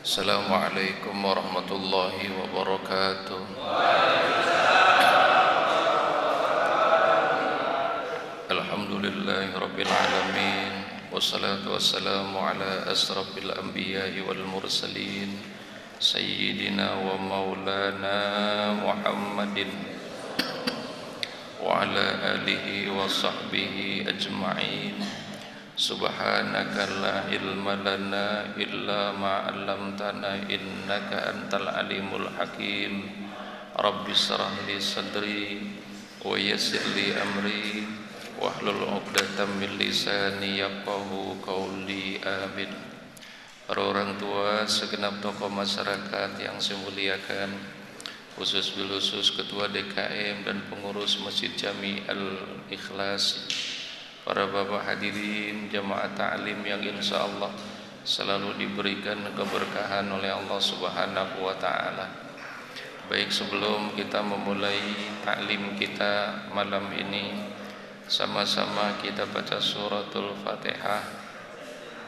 Assalamualaikum warahmatullahi wabarakatuh. Alhamdulillahi rabbil alamin. Wassalatu wassalamu ala asrafil anbiya'i wal mursalin Sayyidina wa maulana Muhammadin wa ala alihi wa sahbihi ajma'in. Subhanaka la ilma lana illa ma 'allamtana innaka antal alimul hakim. Rabbi shrah li sadri wa yassir li amri wahlul 'uqdatam min lisani yafqahu qawli. Amin. Para orang tua, segenap tokoh masyarakat yang saya muliakan, khusus bil khusus Ketua DKM dan pengurus Masjid Jami Al-Ikhlas, para bapak hadirin jamaah ta'lim yang insyaallah selalu diberikan keberkahan oleh Allah Subhanahu wa taala. Baik, sebelum kita memulai ta'lim kita malam ini, sama-sama kita baca suratul Fatihah.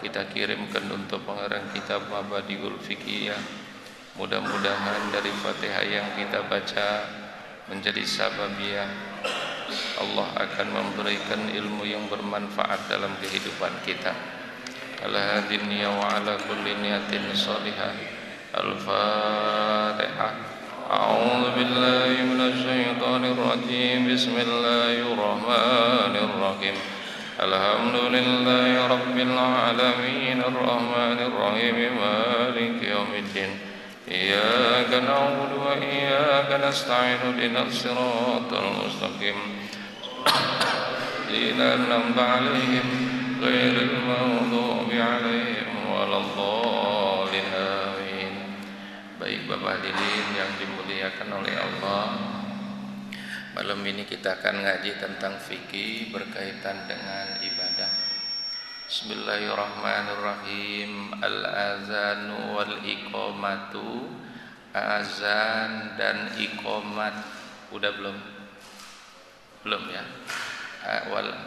Kita kirimkan untuk pengarang kitab Mabadiul Fiqhiyah. Mudah-mudahan dari Fatihah yang kita baca menjadi sababiyah Allah akan memberikan ilmu yang bermanfaat dalam kehidupan kita. Ala hadin ya wa ala kulli niyatin salihah. Al-Fatihah. A'udzu billahi minasy syaithanir rajim. Bismillahirrahmanirrahim. Alhamdulillahi rabbil alamin arrahmanir rahim maliki yaumiddin. Iyyaka na'budu wa iyyaka nasta'in ihdinas siratal mustaqim. Lilladzina an'amta 'alaihim ghairil maghdubi 'alaihim waladdallin. Amin. Baik Bapak hadirin yang dimuliakan oleh Allah, malam ini kita akan ngaji tentang fikih berkaitan dengan ibadah. Bismillahirrahmanirrahim. Al-azanu wal iqamatu. Azan dan iqamat. Udah belum? Belum ya.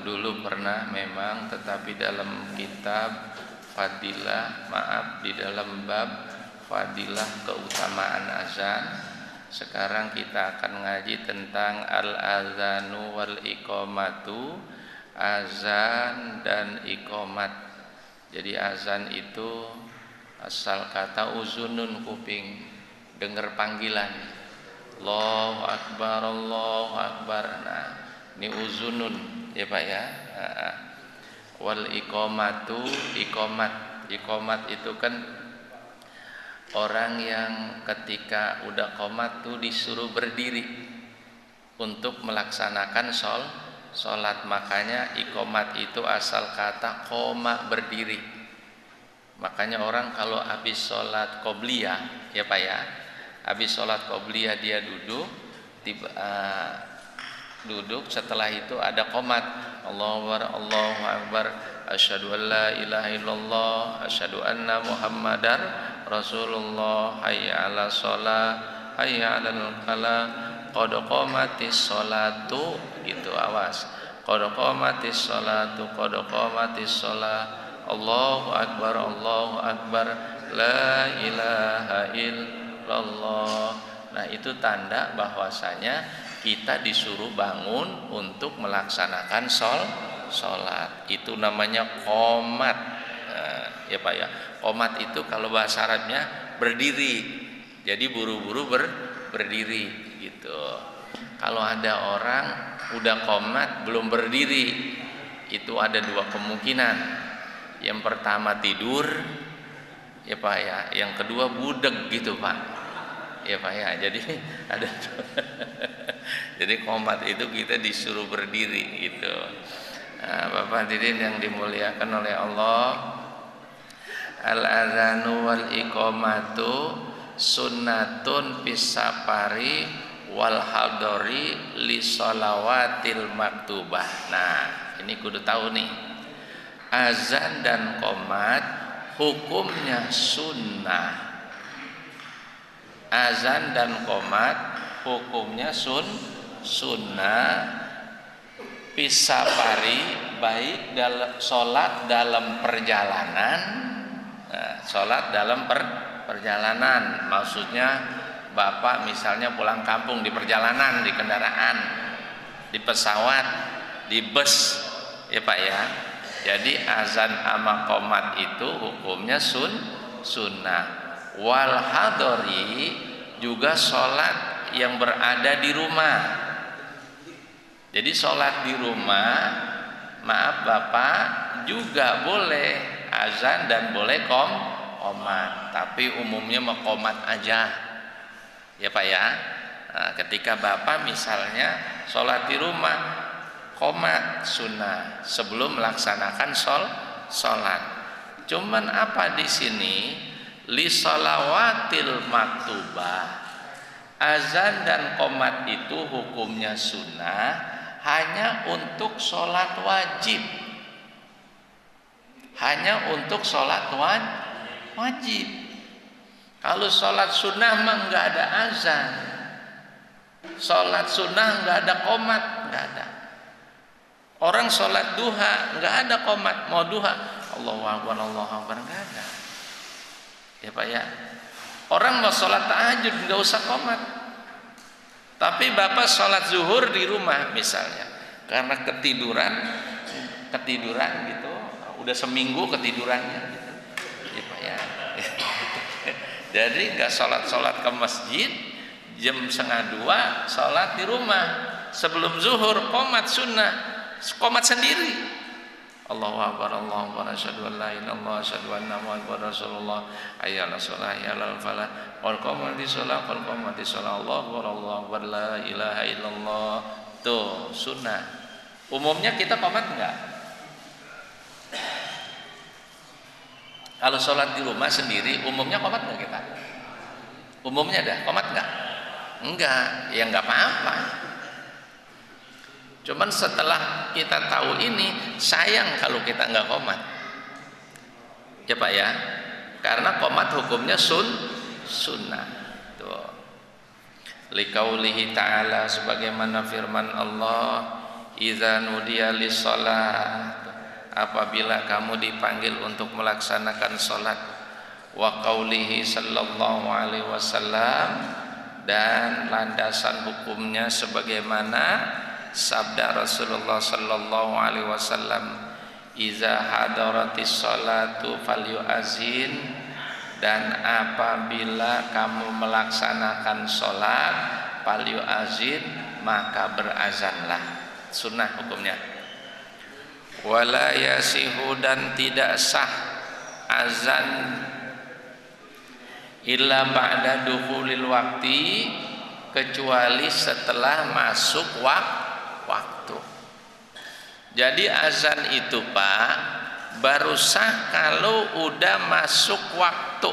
Dulu pernah memang, tetapi dalam kitab fadilah, di dalam bab fadilah keutamaan azan, sekarang kita akan ngaji tentang al-azanu wal iqamatu. Azan dan iqamat. Jadi azan itu asal kata uzunun, kuping, dengar panggilan. Allahu akbar, Allahu akbar. Nah, ini uzunun ya Pak ya. Wal iqamatu, iqamat. Iqamat itu kan orang yang ketika udah qomat tuh disuruh berdiri untuk melaksanakan sholat. Makanya iqamat itu asal kata qoma, berdiri. Makanya orang kalau habis sholat qobliyah ya Pak ya, habis sholat qobliyah dia duduk, setelah itu ada qomat. Allahu akbar, Allahu akbar, asyhadu an la ilaha illallah, asyhadu anna muhammadar rasulullah, hayya 'alas shalah, hayya 'alal falah, qad qamatis sholatu. Gitu, awas. Qad qamatis sholatu, qad qamatis shalah. Allahu akbar, Allahu akbar, la ilaha illallah. Nah, itu tanda bahwasanya kita disuruh bangun untuk melaksanakan sholat. Itu namanya qomat. Nah, ya Pak ya. Qomat itu kalau bahasa Arabnya berdiri. Jadi buru-buru berdiri gitu. Kalau ada orang udah qomat belum berdiri, itu ada dua kemungkinan. Yang pertama tidur ya Pak ya, yang kedua budeg gitu Pak ya Pak ya. Jadi ada jadi qomat itu kita disuruh berdiri gitu. Nah, Bapak hadirin yang dimuliakan oleh Allah, al-adzanu wal iqamatu sunnatun fis safari wal hadari li shalawatil maktubah. Nah, ini kudu tahu nih. Azan dan qomat hukumnya sunnah. Azan dan qomat hukumnya sunnah. Pisapari, baik dalam sholat dalam perjalanan, sholat dalam perjalanan, maksudnya bapak misalnya pulang kampung di perjalanan, di kendaraan, di pesawat, di bus, ya Pak ya. Jadi azan sama qomat itu hukumnya sunnah. Wal hadori juga sholat yang berada di rumah. Jadi sholat di rumah, maaf bapak, juga boleh azan dan boleh qomat, tapi umumnya mau qomat aja, ya Pak ya. Nah, ketika bapak misalnya sholat di rumah, qomat sunnah sebelum melaksanakan sholat. Cuman apa di sini? Li sholawatil maktubah, azan dan qomat itu hukumnya sunnah hanya untuk sholat wajib. Hanya untuk sholat wajib. Kalau sholat sunnah mah nggak ada azan, sholat sunnah nggak ada qomat, nggak ada. Orang sholat duha nggak ada qomat, mau duha Allahu Akbar nggak ada, ya Pak ya. Orang mau sholat tahajud nggak usah qomat. Tapi bapak sholat zuhur di rumah misalnya, karena ketiduran gitu, udah seminggu ketidurannya gitu, ya Pak ya. Jadi nggak sholat ke masjid, jam 1:30 sholat di rumah, sebelum zuhur qomat sunnah, qomat sendiri. Allahu Akbar, Allahu Akbar, asyhadu an la ilaha illallah, asyhadu anna Muhammadar Rasulullah, hayya 'alas shalah, hayya 'alal falah, qul qamati shalah, qul qamati shalah, Allahu Akbar, Allahu Akbar, la ilaha illallah. Tuh sunnah. Umumnya kita qomat enggak? Kalau sholat di rumah sendiri, umumnya qomat enggak kita? Umumnya ada qomat enggak? Enggak, ya enggak apa-apa. Cuman setelah kita tahu ini, sayang kalau kita enggak qomat, ya Pak ya, karena qomat hukumnya sunnah. Tuh. Liqaulihi ta'ala, sebagaimana firman Allah, idza nudiya lis-shalah, apabila kamu dipanggil untuk melaksanakan sholat, wa qaulihi sallallahu alaihi wasallam, dan landasan hukumnya sebagaimana sabda Rasulullah sallallahu alaihi wasallam, iza hadaratis sholatu falyu'azin, dan apabila kamu melaksanakan sholat falyu'azin, maka berazanlah. Sunnah hukumnya. Wala yasihu, dan tidak sah azan illa ba'da dukhulil waqti, kecuali setelah masuk waktu. Jadi azan itu Pak baru sah kalau udah masuk waktu.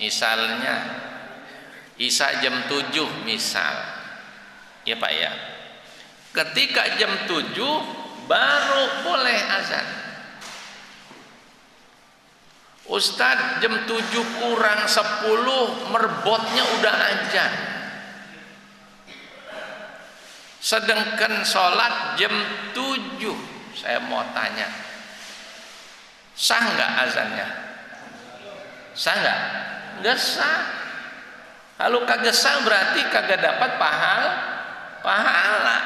Misalnya Isya jam 7 misal, ya Pak ya. Ketika jam 7 baru boleh azan. Ustadz jam 7 kurang 10 merbotnya udah azan. Sedangkan sholat jam 7, saya mau tanya, sah nggak azannya? Sah nggak? Nggak sah. Kalau kagak sah berarti kagak dapat pahala.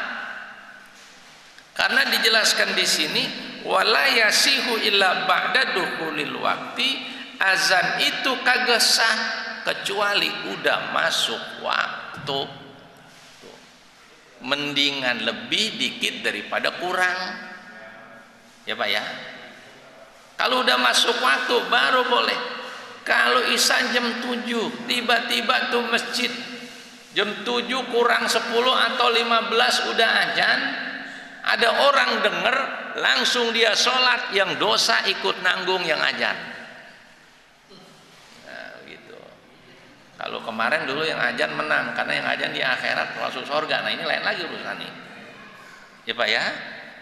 Karena dijelaskan di sini, wala yasihu illa ba'da dukhulil waqti, azan itu kagak sah kecuali udah masuk waktu. Mendingan lebih dikit daripada kurang, ya Pak ya. Kalau udah masuk waktu baru boleh. Kalau Isya jam 7 tiba-tiba tuh masjid jam 7 kurang 10 atau 15 udah azan, ada orang dengar langsung dia sholat, yang dosa ikut nanggung yang azan. Nah, gitu. Kalau kemarin dulu yang azan menang, karena yang azan di akhirat masuk surga. Nah ini lain lagi urusan ini, ya Pak ya.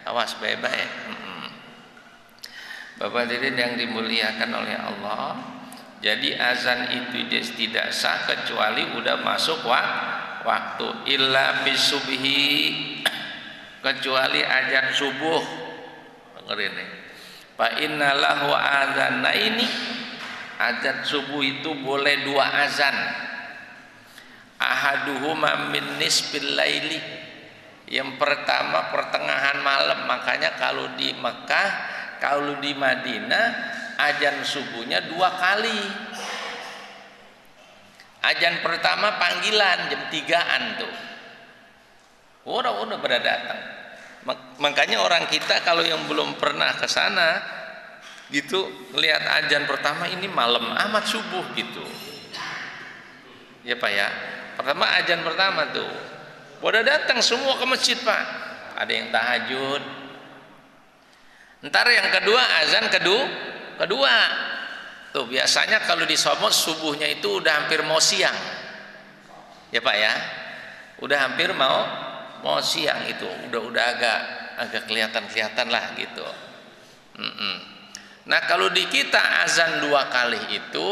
Awas baik-baik. Bapak hadirin yang dimuliakan oleh Allah, jadi azan itu tidak sah kecuali udah masuk waktu. Illa bisubhi, kecuali azan subuh. Dengerin nih, fa inna lahu adzana, ini azan subuh itu boleh 2 azan. Ahaduhuma min nisfil laili. Yang pertama pertengahan malam. Makanya kalau di Mekah, kalau di Madinah azan subuhnya 2 kali. Azan pertama panggilan jam 3-an tuh. Udah pada datang. Makanya orang kita kalau yang belum pernah ke sana gitu, lihat azan pertama ini malam amat subuh gitu. Ya Pak ya. Pertama azan pertama tuh. Udah datang semua ke masjid Pak. Ada yang tahajud. Ntar yang kedua azan kedua. Tuh biasanya kalau di Somot subuhnya itu udah hampir mau siang. Ya Pak ya. Udah hampir mau siang itu. Udah agak kelihatan lah gitu. Nah kalau di kita azan 2 kali itu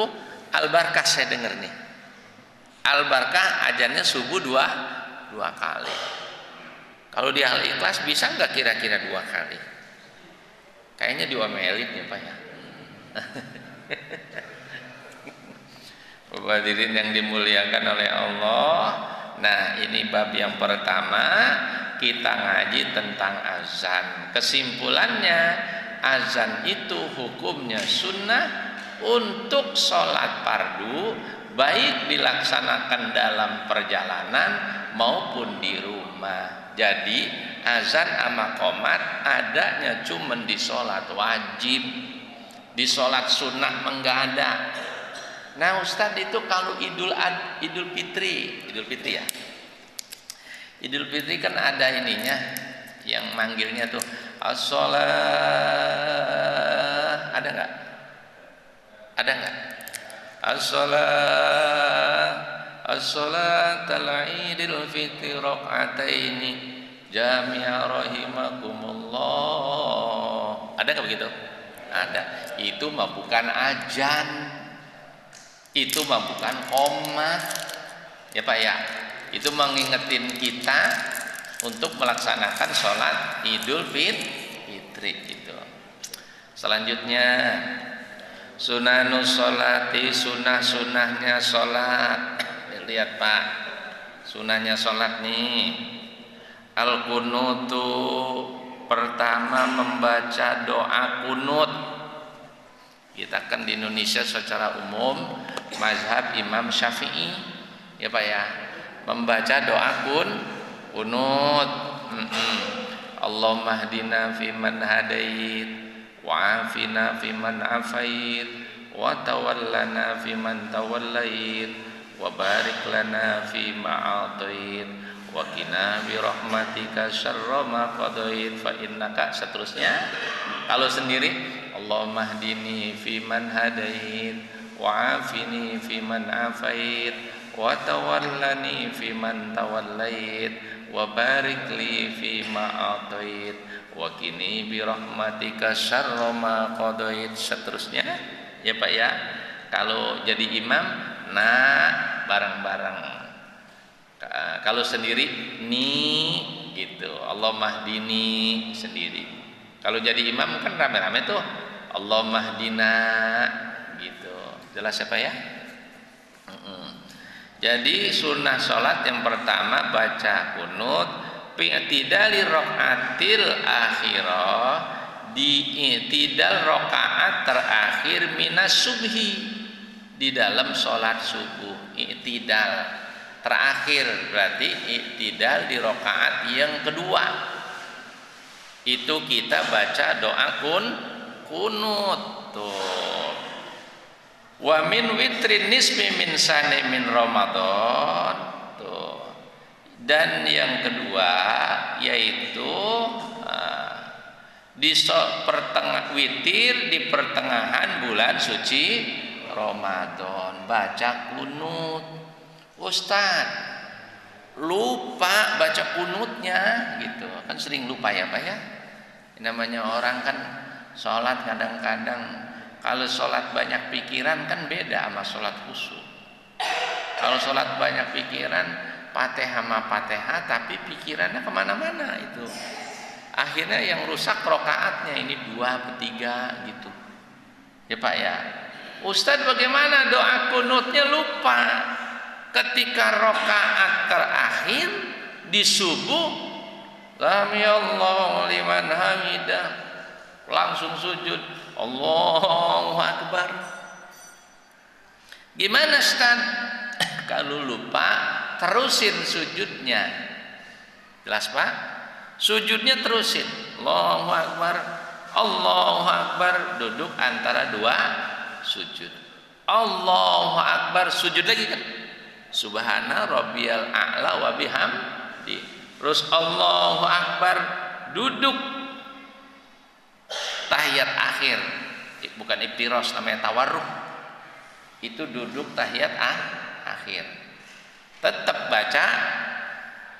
Al-Barkah saya dengar nih. Al-Barkah azannya subuh 2 kali. Kalau di Al-Ikhlas bisa nggak kira-kira 2 kali? Kayaknya diomelin ya Pak ya. Bapak hadirin yang dimuliakan oleh Allah. Nah ini bab yang pertama kita ngaji tentang azan. Kesimpulannya azan itu hukumnya sunnah untuk sholat fardu, baik dilaksanakan dalam perjalanan maupun di rumah. Jadi azan sama qomat adanya cuman di sholat wajib, di sholat sunnah enggak ada. Nah Ustadz itu kalau Idul Fitri ya, Idul Fitri kan ada ininya yang manggilnya tuh as-sholah, ada nggak? As-sholat al-idil fitri raq'ataini jami'a rahimakumullah. Ada nggak begitu? Ada. Itu mah bukan azan, itu mah bukan qomat ya Pak ya. Itu mengingetin kita untuk melaksanakan sholat Idul Fitri gitu. Selanjutnya sunanus sholati, sunnahnya sholat. Lihat Pak, sunnahnya sholat nih. Al-kunutu, pertama membaca doa kunut. Kita kan di Indonesia secara umum mazhab Imam Syafi'i ya Pak ya, membaca doa kunut. Allahumma hdina fiman hadait wa afina fiman afait wa tawallana fiman tawallait wa barik lana fima atait wa qina bi rahmatika syarra ma qadait fa innaka, seterusnya. Kalau sendiri Allahumma hdini fiman hadait wa afini fiman afait wa tawallani fiman tawallait wa barik li fima atait wa qini bi rahmatika syarra ma qadait, seterusnya ya Pak ya. Kalau jadi imam nah bareng-bareng, kalau sendiri nih gitu, Allahumma hdini sendiri. Kalau jadi imam kan rame-rame tuh Allahumma hdina gitu. Jelas ya Pak ya? Jadi sunnah sholat yang pertama baca kunut fi'tidali raqatil akhirah, di i'tidal rakaat terakhir minas subhi, di dalam sholat subuh. I'tidal terakhir berarti i'tidal di rakaat yang kedua. Itu kita baca doa kunut tuh. Wa min witrin nisbi min sani min Ramadan tuh. Dan yang kedua yaitu witir di pertengahan bulan suci Ramadan baca kunut. Ustaz lupa baca kunutnya gitu kan, sering lupa ya Pak ya. Namanya orang kan sholat kadang-kadang kalau sholat banyak pikiran kan beda sama sholat khusyuk. Kalau sholat banyak pikiran Fatihah sama Fatihah tapi pikirannya kemana-mana itu, akhirnya yang rusak rokaatnya ini 2 atau 3 gitu ya Pak ya. Ustadz bagaimana doa kunutnya? Lupa. Ketika rakaat terakhir di subuh, Sami Allahu liman hamidah, langsung sujud, Allahu Akbar. Gimana Ustaz? Kalau lupa, terusin sujudnya. Jelas Pak? Sujudnya terusin, Allahu Akbar, Allahu Akbar, duduk antara dua sujud. Allahu Akbar, sujud lagi kan? Subhana rabbiyal a'la wa bihamdi. Terus Allahu Akbar, duduk tahiyat akhir. Bukan iftiros, namanya tawarruk. Itu duduk tahiyat akhir. Tetap baca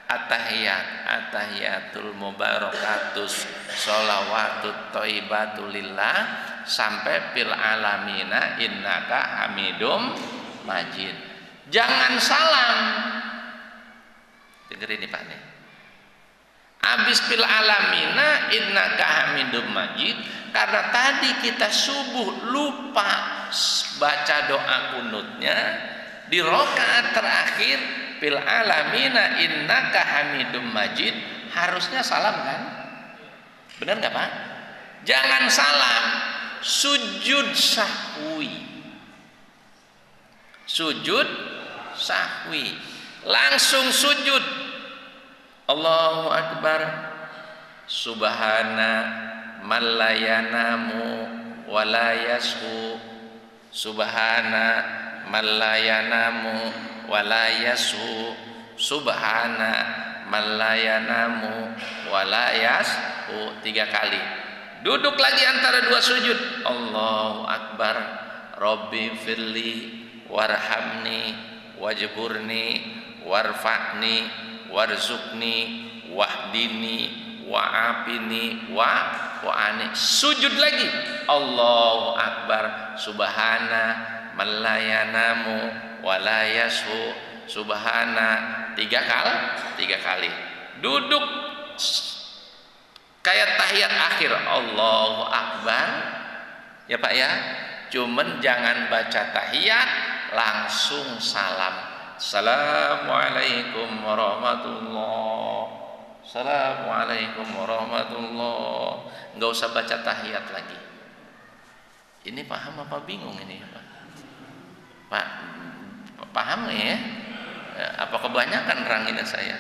at-tahiyat, at-tahiyatul mubarakatus sholawatut thayyibatu lillah sampai fil alamina innaka hamidum majid. Jangan salam. Dengerin nih Pak nih. Abis fil alamina innaka hamidum majid, karena tadi kita subuh lupa baca doa kunutnya di rakaat terakhir fil alamina innaka hamidum majid, harusnya salam kan? Benar nggak Pak? Jangan salam, sujud sahwi. Sujud sahwi, langsung sujud. Allahu Akbar, subhana man la yanamu wa la yashu, subhana man la yanamu wa la yashu, subhana man la yanamu wa la yashu, 3 kali. Duduk lagi antara dua sujud, Allahu Akbar, Rabbi firli warhamni wajburni warfa'ni warzuqni wahdini wa'afini wa'ani. Sujud lagi, Allahu Akbar, subhana man la yanamu wa la yashu, subhana 3 kali. Duduk kayak tahiyat akhir, Allahu Akbar ya Pak ya. Cuman jangan baca tahiyat langsung salam. Assalamualaikum warahmatullahi, Assalamualaikum warahmatullahi. Nggak usah baca tahiyat lagi. Ini paham apa bingung ini Pak? Pak paham ya? Apa kebanyakan ranginnya saya?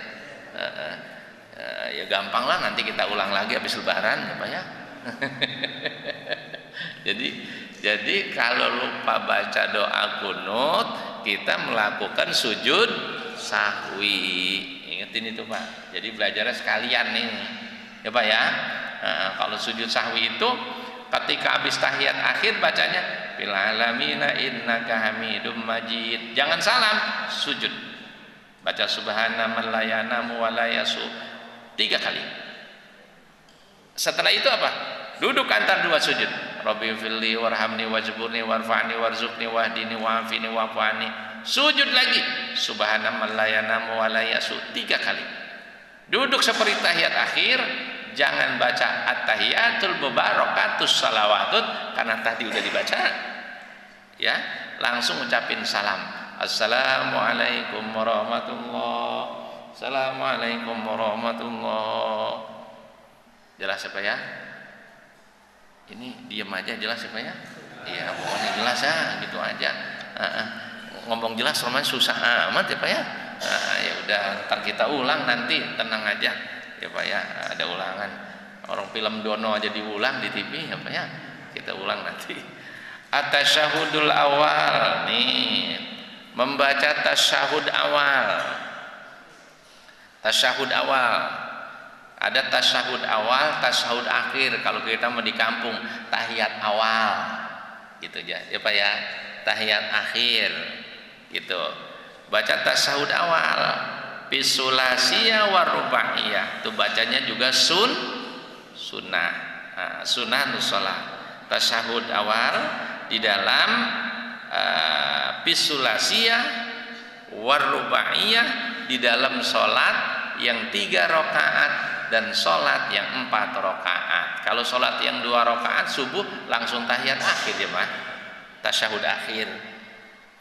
Ya gampang lah, nanti kita ulang lagi habis lebaran ya Pak ya. Jadi kalau lupa baca doa kunut, kita melakukan sujud sahwi. Ingetin itu Pak. Jadi belajarnya sekalian nih, ya Pak ya. Kalau sujud sahwi itu ketika habis tahiyat akhir bacanya fil alamina innaka hamidum majid. Jangan salam, sujud. Baca subhana man la yanamu wa la yasu 3 kali. Setelah itu apa? Duduk antar dua sujud. Rabbi filli warhamni wajburni warfa'ni warzuqni wahdini wa'afini wa'fu'ani. Sujud lagi, subhana man la yanamu wa la yasu 3 kali. Duduk seperti tahiyat akhir, jangan baca at-tahiyatul mubarakatus salawatut karena tadi udah dibaca. Ya, langsung ucapin salam. Assalamualaikum warahmatullahi, Assalamualaikum warahmatullahi. Jelas apa ya? Ini diam aja, jelas apa ya? Iya, pokoknya jelas ya, gitu aja. Ngomong jelas namanya susah amat ya Pak ya. Ya udah, ntar kita ulang nanti, tenang aja ya Pak ya. Ada ulangan. Orang film Dono aja diulang di TV ya Pak ya. Kita ulang nanti. At-tasyahudul awal nih, membaca tasyahud awal. Tasyahud awal. Ada tasyahud awal, tasyahud akhir. Kalau kita mau di kampung, tahiyat awal, gitu aja, ya Pak ya. Tahiyat akhir, gitu. Baca tasyahud awal, bisulasiyah warubaiyah. Itu bacanya juga sunnah, sunnah nusolah. Tasyahud awal di dalam bisulasiyah warubaiyah, di dalam sholat yang 3 rakaat dan sholat yang 4 rakaat. Kalau sholat yang 2 rakaat subuh langsung tahiyat akhir ya Pak. tasyahud akhir.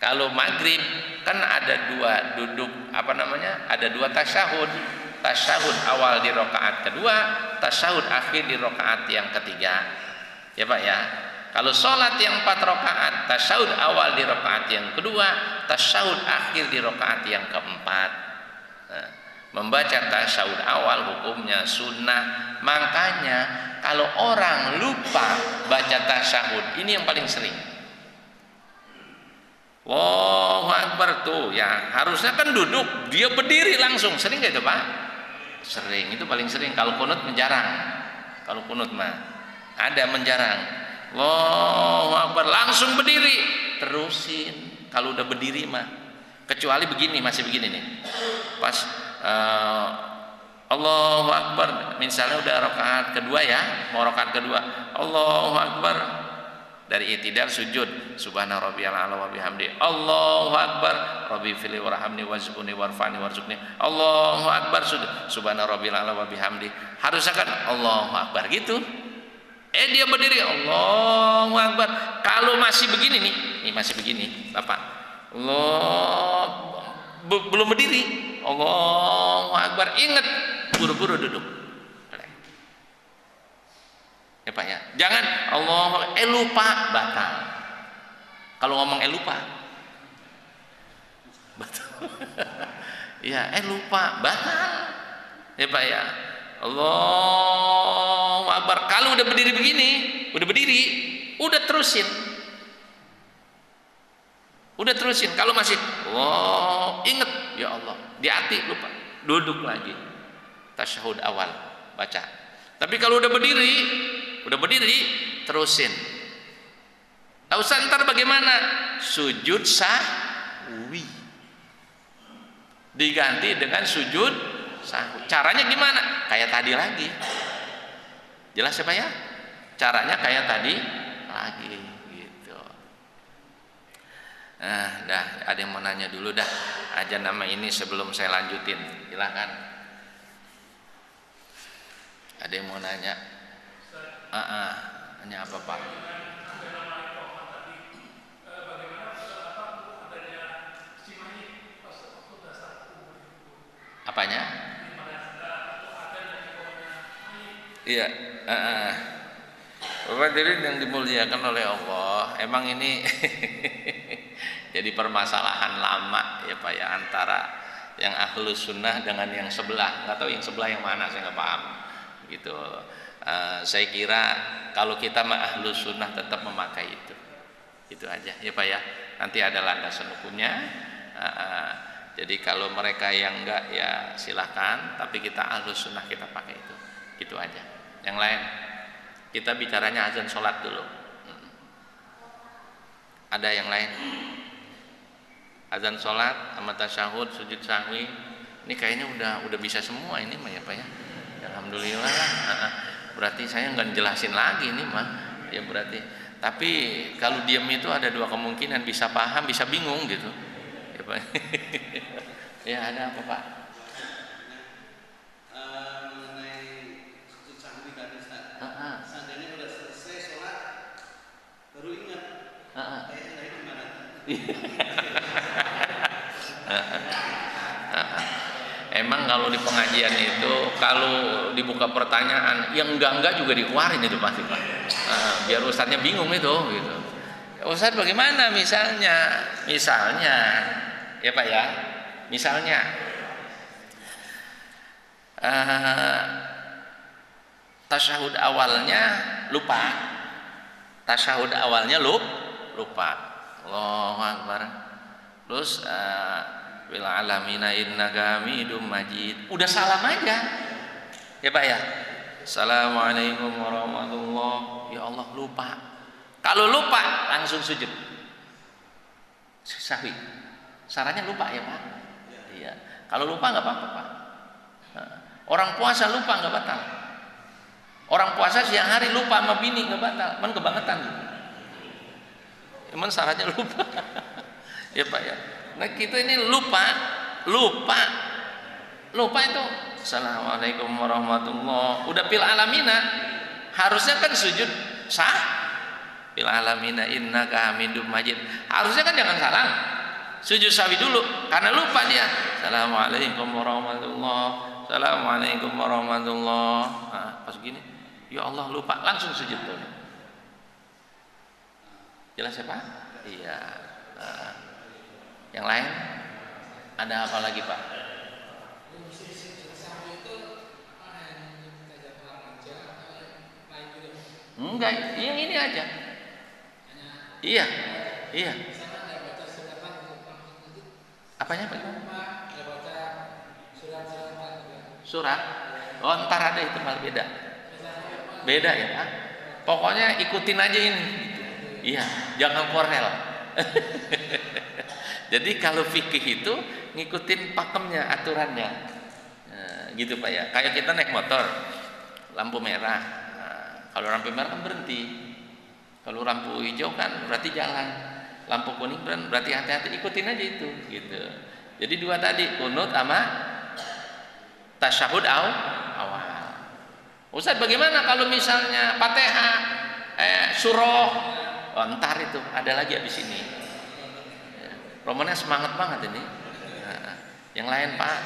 Kalau maghrib kan ada dua duduk ada dua tasyahud. Tasyahud awal di rakaat kedua, tasyahud akhir di rakaat yang ketiga. Ya Pak ya. Kalau sholat yang 4 rakaat, tasyahud awal di rakaat yang kedua, tasyahud akhir di rakaat yang keempat. Nah, membaca tasyahud awal hukumnya sunnah. Makanya kalau orang lupa baca tasyahud, ini yang paling sering. Allahu Akbar tuh ya, harusnya kan duduk, dia berdiri langsung. Sering gak itu Pak? Sering, itu paling sering. Kalau kunut menjarang. Kalau kunut mah ada menjarang. Allahu Akbar langsung berdiri, terusin. Kalau udah berdiri mah, kecuali begini, masih begini nih. Pas Allahu Akbar, misalnya udah rakaat kedua ya, mau rakaat kedua, Allahu Akbar, dari i'tidal sujud, subhana rabbiyal a'la wa bihamdi, Allahu Akbar, rabbi fili warhamni wazbuni warfani warzuqni, Allahu Akbar, subhana rabbiyal a'la wa bihamdi. Harusnya kan Allahu Akbar gitu. Dia berdiri, Allahu Akbar. Kalau masih begini nih masih begini, Bapak. Belum berdiri, Allahu Akbar. Ingat, buru-buru duduk. Ya Pak ya. Jangan Allah lupa, batal. Kalau ngomong lupa, batal. Ya, lupa, batal. Ya Pak ya. Allahu Akbar. Kalau udah berdiri begini, udah terusin. Kalau masih inget, ya Allah, di hati lupa, duduk lagi. Tasyahud awal baca. Tapi kalau udah berdiri, terusin. Ustaz, ntar bagaimana? Sujud sahwi diganti dengan sujud sahwi. Caranya gimana? Kayak tadi lagi. Jelas ya Pak ya? Caranya kayak tadi lagi gitu. Nah, dah ada yang mau nanya dulu dah. Aja nama ini sebelum saya lanjutin. Silakan. Ada yang mau nanya? Nanya apa Pak? Apanya? Iya. Bapak hadirin yang dimuliakan oleh Allah, emang ini jadi permasalahan lama ya Pak ya, antara yang ahlus sunnah dengan yang sebelah. Nggak tahu yang sebelah yang mana, saya nggak paham gitu. Saya kira kalau kita mah ahlus sunnah tetap memakai itu aja ya Pak ya. Nanti ada landasan hukumnya. Jadi kalau mereka yang enggak ya silahkan, tapi kita ahlus sunnah kita pakai itu aja. Yang lain kita bicaranya azan sholat dulu. Ada yang lain? Azan sholat sama tasyahud, sujud sahwi, ini kayaknya udah bisa semua ini mah ya Pak ya. Alhamdulillah. Berarti saya nggak jelasin lagi ini mah ya berarti. Tapi kalau diam itu ada dua kemungkinan, bisa paham, bisa bingung gitu ya Pak. Ya ada apa Pak? Emang kalau di pengajian itu kalau dibuka pertanyaan yang enggak juga dikeluarin itu pasti Pak. Biar ustadznya bingung itu gitu. Ustadz bagaimana misalnya ya Pak ya, misalnya tasyahud awalnya lupa. Allahu Akbar. Terus bil alamina innaka hamidum majid. Udah salam aja. Ya Pak ya. Assalamualaikum warahmatullahi. Ya Allah, lupa. Kalau lupa langsung sujud. Sahwi. Sarannya lupa ya Pak. Iya. Kalau lupa enggak apa-apa Pak. Orang puasa lupa enggak batal. Orang puasa siang hari lupa sama bini enggak batal, men kebangetan gitu. Cuman syaratnya lupa. Ya Pak ya. Nah kita ini lupa itu. Assalamualaikum warahmatullahi. Udah fil alamina, harusnya kan sujud sah. fil alamina innaka Hamidum Majid. Harusnya kan jangan salam, sujud sawi dulu karena lupa dia. Assalamualaikum warahmatullahi, assalamualaikum warahmatullahi. Nah, pas gini, ya Allah lupa, langsung sujud dulu. Jelas ya Pak? Iya. Nah, yang lain ada apa lagi Pak? Enggak, yang ini aja. Iya, iya. Apanya Pak? Surat. Oh, ntar ada itu malah beda. Beda ya Pak. Pokoknya ikutin aja ini. Iya, jangan korel. Jadi kalau fikih itu ngikutin pakemnya, aturannya. Nah, gitu Pak ya. Kayak kita naik motor, lampu merah. Nah, kalau lampu merah kan berhenti. Kalau lampu hijau kan berarti jalan. Lampu kuning berarti hati-hati, ikutin aja itu. Gitu. Jadi dua tadi, kunut sama tasyahud awal. Ustaz, bagaimana kalau misalnya Fatihah, surah? Oh, ntar itu ada lagi abis ini. Romannya semangat banget ini. Yang lain Pak?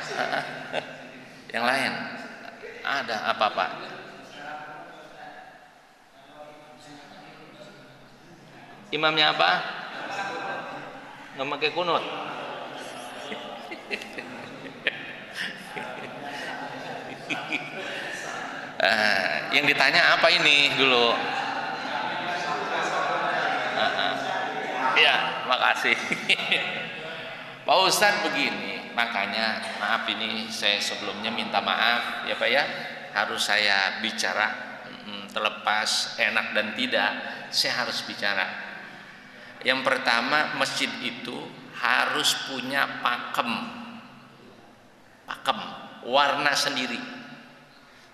Yang lain ada apa Pak? Imamnya apa? Nggak pakai kunut. Yang ditanya apa ini dulu? Ya, makasih. Pak Ustadz begini, makanya maaf ini saya sebelumnya minta maaf ya Pak ya, harus saya bicara terlepas enak dan tidak, saya harus bicara. Yang pertama, masjid itu harus punya pakem warna sendiri.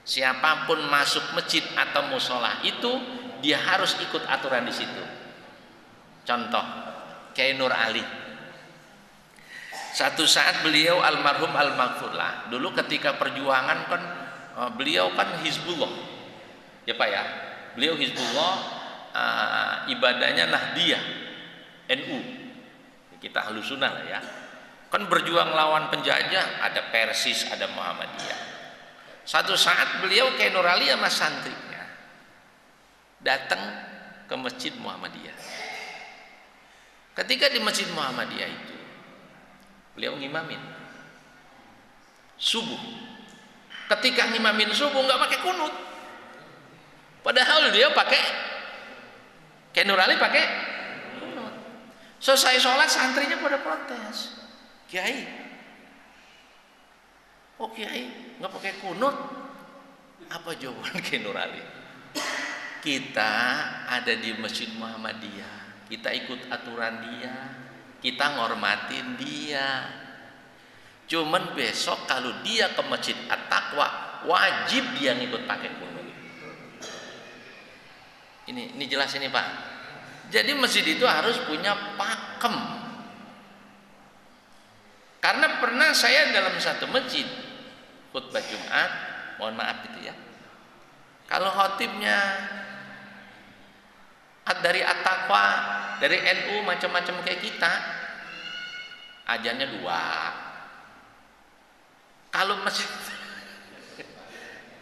Siapapun masuk masjid atau musola itu dia harus ikut aturan di situ. Contoh, Kiai Nur Ali. Satu saat beliau almarhum al-maghfurlah. Dulu ketika perjuangan kan beliau kan Hizbullah. Ya Pak ya. Beliau Hizbullah, ibadahnya Nahdiyah, NU. Kita Ahlussunnah lah ya. Kan berjuang lawan penjajah, ada Persis, ada Muhammadiyah. Satu saat beliau Kiai Nur Ali sama santrinya datang ke Masjid Muhammadiyah. Ketika di Masjid Muhammadiyah itu beliau ngimamin subuh. Ketika ngimamin subuh nggak pakai kunut, padahal dia pakai, Kiai Nur Ali pakai kunut. Selesai sholat santrinya pada protes, Kiai, oh Kiai nggak pakai kunut. Apa jawaban Kiai Nur Ali? Kita ada di Masjid Muhammadiyah, kita ikut aturan dia, kita ngormatin dia. Cuman besok kalau dia ke Masjid At-Taqwa, wajib dia ngikut pakai kunut. Ini jelas ini Pak. Jadi masjid itu harus punya pakem. Karena pernah saya dalam satu masjid khutbah Jumat, mohon maaf itu ya, kalau khotibnya dari At-Taqwa, dari NU macam-macam kayak kita, ajannya 2. Kalau masjid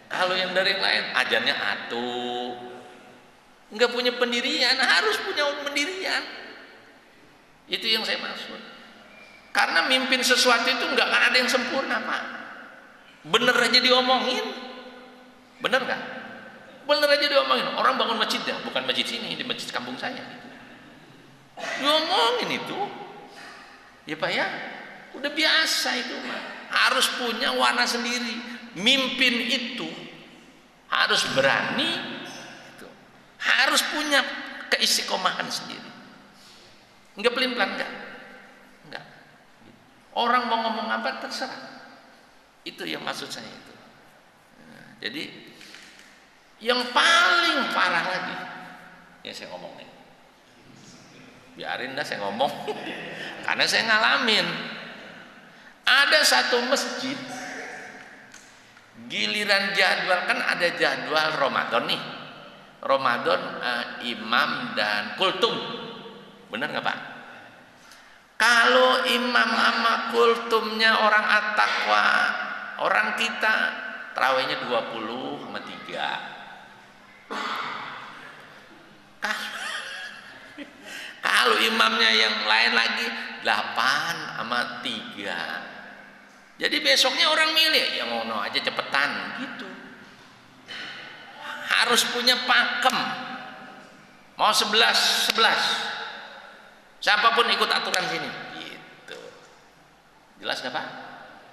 kalau yang dari yang lain ajannya 1, nggak punya pendirian, harus punya pendirian. Itu yang saya maksud. Karena mimpin sesuatu itu nggak akan ada yang sempurna Pak. Bener aja diomongin, bener nggak? Bener aja diomongin. Orang bangun masjid dah, bukan masjid sini, di masjid kampung saya. Gitu. Diomongin itu, ya Pak ya, udah biasa itu Pak. Harus punya warna sendiri. Mimpin itu harus berani, gitu. Harus punya keistiqomahan sendiri. Enggak pelin-pelan enggak. Orang mau ngomong apa terserah. Itu yang maksud saya itu. Nah, jadi yang paling parah lagi, ya saya ngomong nih. Biarin dah saya ngomong, karena saya ngalamin. Ada satu masjid, giliran jadwal kan ada jadwal Ramadan nih. Ramadan imam dan kultum. Benar nggak Pak? Kalau imam sama kultumnya orang at-taqwa, orang kita, tarawihnya 20 sama 3. Kalau imamnya yang lain lagi 8 sama 3. Jadi besoknya orang milih yang ngono aja cepetan gitu. Harus punya pakem. Mau 11. Siapapun ikut aturan sini gitu. Jelas gak Pak?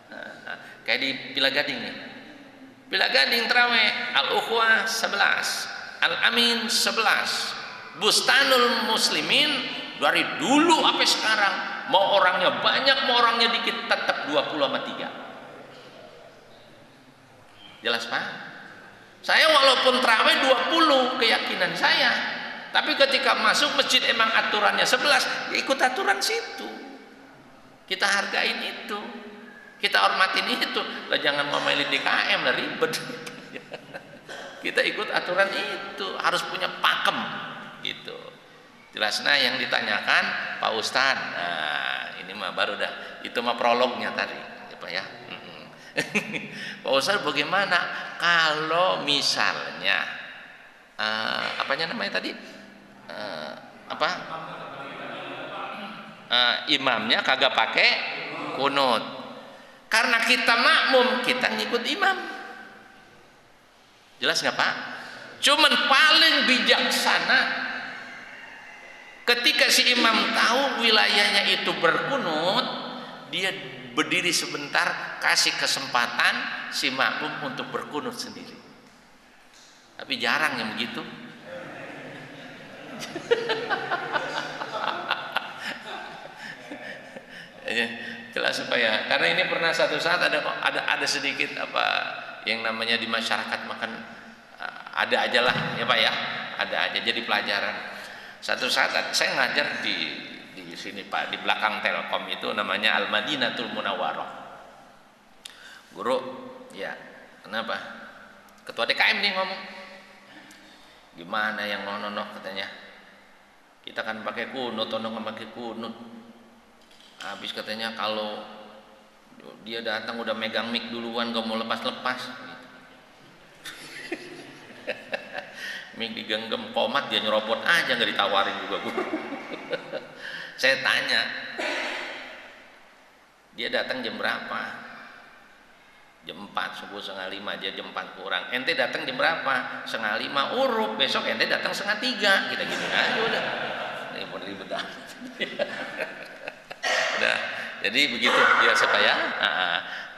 Nah, kayak di Pila Gading nih. Pila Gading terawih Al-Ukhwah 11, Al-Amin 11, Bustanul Muslimin dari dulu sampai sekarang, mau orangnya banyak mau orangnya dikit tetap 20 sama 3. Jelas Pak? Saya walaupun terawih 20 keyakinan saya, tapi ketika masuk masjid emang aturannya 11, ya ikut aturan situ. Kita hargain itu, kita hormatin itu. Lah jangan ngomelin DKM, lah ribet. Kita ikut aturan itu, harus punya pakem gitu. Jelas. Nah yang ditanyakan Pak Ustadz, nah ini mah baru dah, itu mah prolognya tadi ya Pak ya. Pak Ustadz bagaimana kalau misalnya apanya namanya tadi, imamnya kagak pakai kunut, karena kita makmum kita ngikut imam. Jelas nggak Pak? Cuman paling bijaksana ketika si imam tahu wilayahnya itu berkunut, dia berdiri sebentar, kasih kesempatan si makmum untuk berkunut sendiri. Tapi jarang yang begitu. Jelas supaya, karena ini pernah satu saat ada sedikit apa yang namanya di masyarakat makan, ada aja lah ya Pak ya, ada aja jadi pelajaran. Satu saat saya ngajar di sini Pak, di belakang Telkom itu namanya Al-Madinatul Munawwarah. Guru, ya kenapa? Ketua DKM nih ngomong, gimana yang nono katanya, kita kan pakai kunut, ono nggak pakai kunut. Habis katanya kalau dia datang udah megang mic duluan, gak mau lepas-lepas gitu. Mic digenggam komat, dia nyerobot aja, nggak ditawarin juga guru. Saya tanya, dia datang jam berapa? Jam 4, subuh 4:30, dia jam 4 kurang. Ente datang jam berapa? 2:30, urut. Besok ente datang 2:30, kita gini aja udah. Ribet dah. Udah, jadi begitu ya supaya.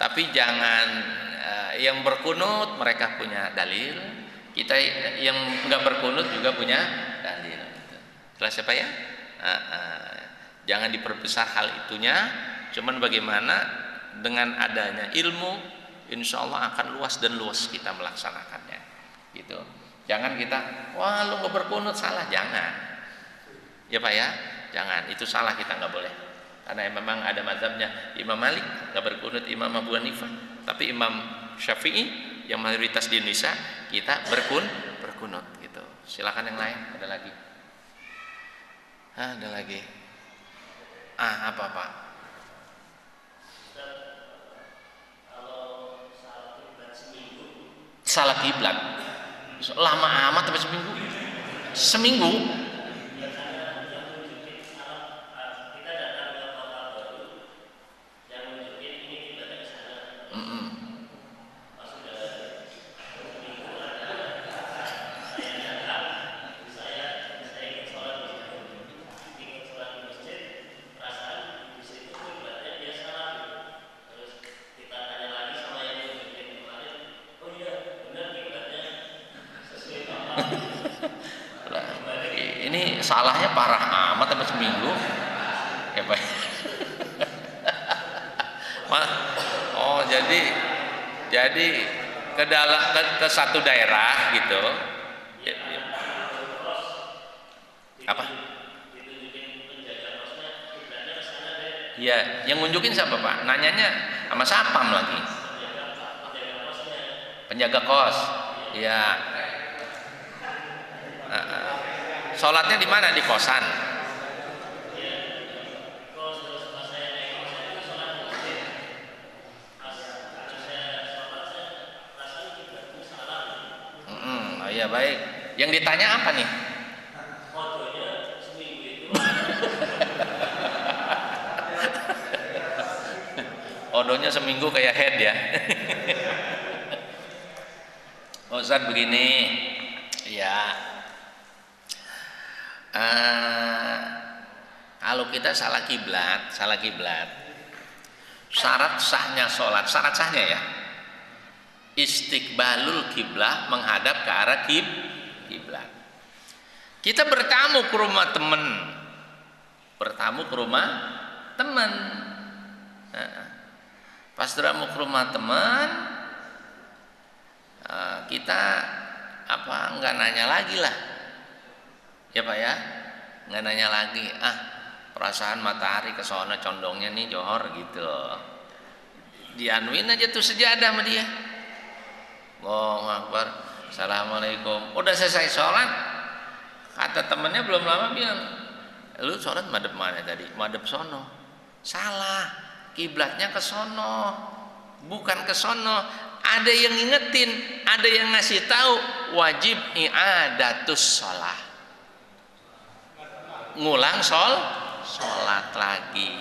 Tapi jangan yang berkunut mereka punya dalil, kita yang nggak berkunut juga punya dalil. Jelas siapa ya? Jangan diperbesar hal itunya. Cuman bagaimana dengan adanya ilmu, insya Allah akan luas dan luas kita melaksanakannya. Gitu. Jangan kita, wah lu nggak berkunut salah, jangan. Ya Pak ya, jangan. Itu salah, kita nggak boleh. Karena memang ada mazhabnya Imam Malik nggak berkunut, Imam Abu Hanifah, tapi Imam Syafi'i yang mayoritas di Indonesia kita berkunut gitu. Silakan yang lain, ada lagi. Ada lagi. Apa Pak? Salah kiblat lama amat tapi seminggu. Seminggu. Ini salahnya parah amat sama seminggu ya Pak. Oh jadi ke satu daerah gitu ya, ya. Apa ya yang ngunjukin siapa Pak? Nanyanya sama sapam lagi, penjaga kos ya. Sholatnya di mana? Di kosan. Oh iya baik. Yang ditanya apa nih? Odonya seminggu kayak head ya. Ustaz begini, ya. Kalau kita salah kiblat, syarat sahnya sholat, syarat sahnya ya, istiqbalul kiblah, menghadap ke arah kiblat. Kita bertamu ke rumah teman, pas bertamu ke rumah teman, kita nggak nanya lagi lah, ya Pak ya, nggak nanya lagi. Perasaan matahari ke sono condongnya nih johor gitu, dianuin aja tuh sejadah sama dia. Allahu Akbar, Assalamualaikum. Udah selesai sholat, kata temennya belum lama bilang, lu sholat madep mana tadi? Madep sono. Salah, kiblatnya ke sono, bukan ke sono. Ada yang ngingetin, ada yang ngasih tahu, wajib i'adatus sholat, ngulang sholat lagi.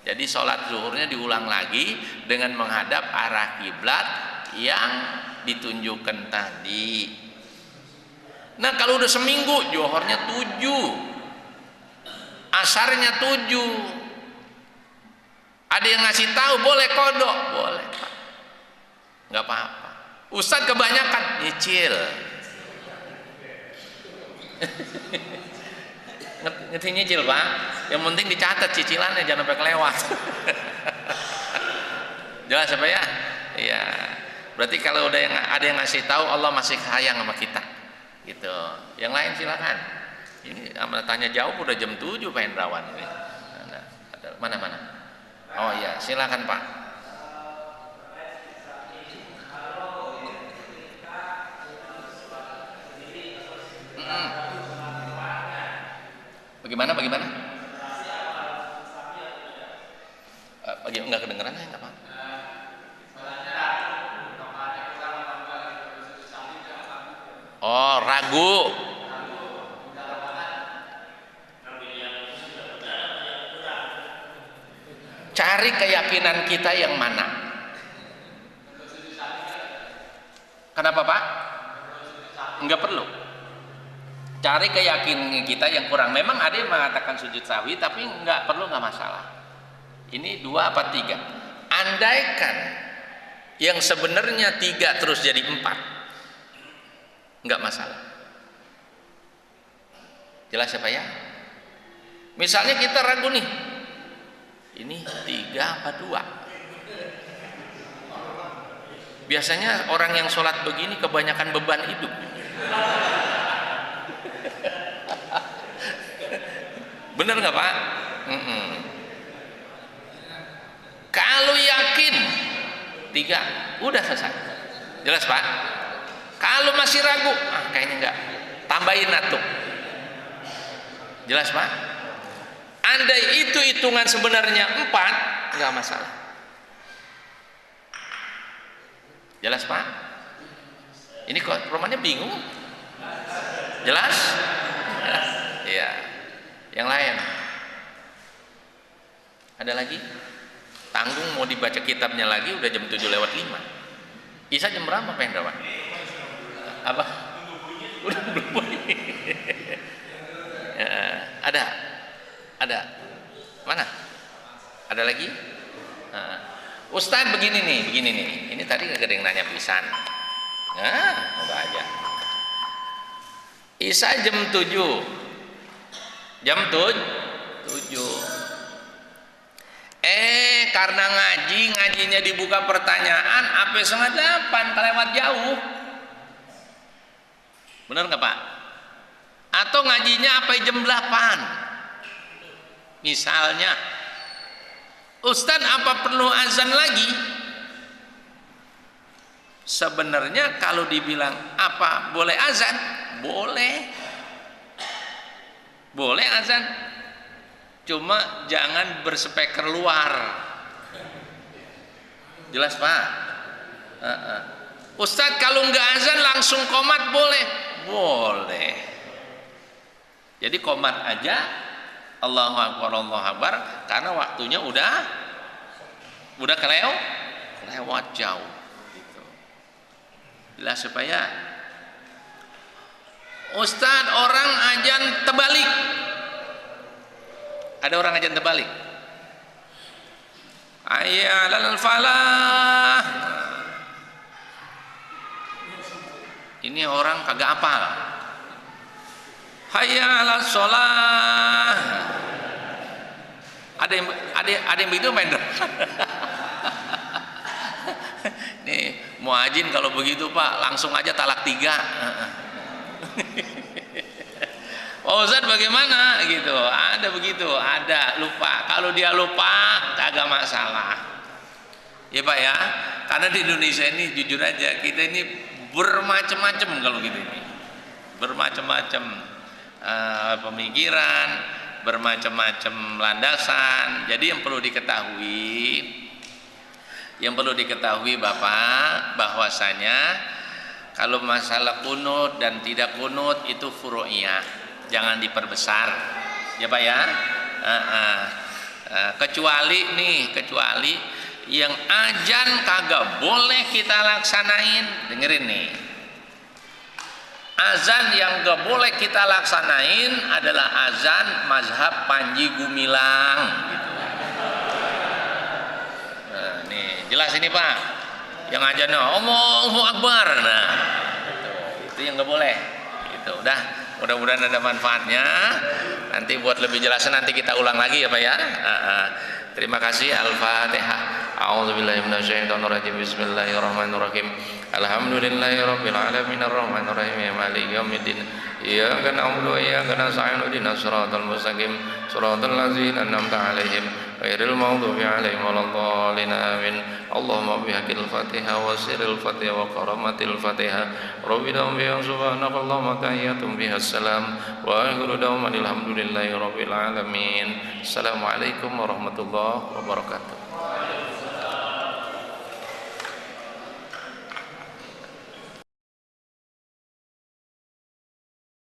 Jadi sholat zuhurnya diulang lagi dengan menghadap arah kiblat yang ditunjukkan tadi. Nah kalau udah seminggu, johornya 7, asarnya 7, ada yang ngasih tahu boleh kodok, boleh Pak, nggak apa-apa. Ustadz kebanyakan nyicil. Ngerti nyicil Pak, yang penting dicatat cicilannya, jangan sampai kelewat. Jelas apa ya? Iya. Berarti kalau ada yang ngasih tahu, Allah masih sayang sama kita, gitu. Yang lain silakan. Ini tanya jawab udah jam 7 Pak Hendrawan ini. Mana? Oh iya, silakan Pak. Bagaimana? Enggak kedengeran ya, enggak apa. Oh, ragu. Cari keyakinan kita yang mana? Kenapa Pak? Enggak perlu. Cari keyakinan kita yang kurang. Memang ada yang mengatakan sujud sahwi, tapi enggak perlu, enggak masalah. Ini 2 apa 3? Andaikan yang sebenarnya 3 terus jadi 4, enggak masalah. Jelas ya Pak ya? Misalnya kita ragu nih, ini 3 apa 2? Biasanya orang yang sholat begini kebanyakan beban hidup. Bener nggak Pak? Kalau yakin 3, udah selesai. Jelas Pak? Kalau masih ragu, kayaknya enggak, tambahin atuh. Jelas Pak? Andai itu hitungan sebenarnya 4, enggak masalah. Jelas Pak? Ini kok romannya bingung? Jelas? Iya. Yang lain? Ada lagi? Tanggung mau dibaca kitabnya lagi, udah jam 7:05. Isa jam berapa Pak Hendrawan? Apa? Udah bunyi. Ada. Mana? Ada lagi? Ustadz begini nih. Ini tadi gak ada yang nanya pisan. Udah aja. Isa jam 7. Jam 7. Karena ngajinya dibuka pertanyaan, sampai 7:30 kelewat jauh. Bener nggak Pak? Atau ngajinya sampai jam 8. Misalnya, Ustadz apa perlu azan lagi? Sebenarnya kalau dibilang apa boleh azan? Boleh. Boleh azan, cuma jangan berspeker luar. Jelas Pak? Ustadz kalau nggak azan langsung qomat boleh? Boleh. Jadi qomat aja, Allahu Akbar, karena waktunya udah kelewat jauh. Gitu. Jelas supaya Ustadz orang ajan terbalik. Ada orang ajan terbalik. Hayya 'alal falah. Ini orang kagak apal. Hayya 'alas shalah. Ada yang begitu main. Nih muadzin kalau begitu Pak langsung aja talak 3. Oh Ustaz bagaimana gitu, ada begitu, ada lupa. Kalau dia lupa kagak masalah ya Pak ya, karena di Indonesia ini jujur aja kita ini bermacam-macam kalau gitu ini, bermacam-macam pemikiran, bermacam-macam landasan. Jadi yang perlu diketahui Bapak, bahwasanya kalau masalah kunut dan tidak kunut itu furu'iyah, jangan diperbesar ya Pak ya. Kecuali yang ajan kagak boleh kita laksanain. Dengerin nih, azan yang gak boleh kita laksanain adalah azan mazhab Panji Gumilang gitu. Nih jelas ini Pak, yang ajannya Allahu Akbar, nah itu yang nggak boleh. Itu udah, mudah-mudahan ada manfaatnya. Nanti buat lebih jelasnya nanti kita ulang lagi ya Pak ya. Terima kasih. Al-Fatihah. A'udzubillahi minasyaitonirrajim. Bismillahirrahmanirrahim. Alhamdulillahirabbil alamin arrahmanir rahim maliki yaumiddin. Iyyaka na'budu wa iyyaka nasta'in ihdinas siratal mustaqim siratal ladzina an'amta 'alaihim ghairil maghdubi 'alaihim waladdallin amin. Allahumma bihaqqil Fatihah wa sirril Fatihah wa karamatil Fatihah rabbi da'um subhanakallahumma tahiyatum bihas salam wa akhiru da'um alhamdulillahi rabbil alamin. Assalamualaikum warahmatullahi wabarakatuh.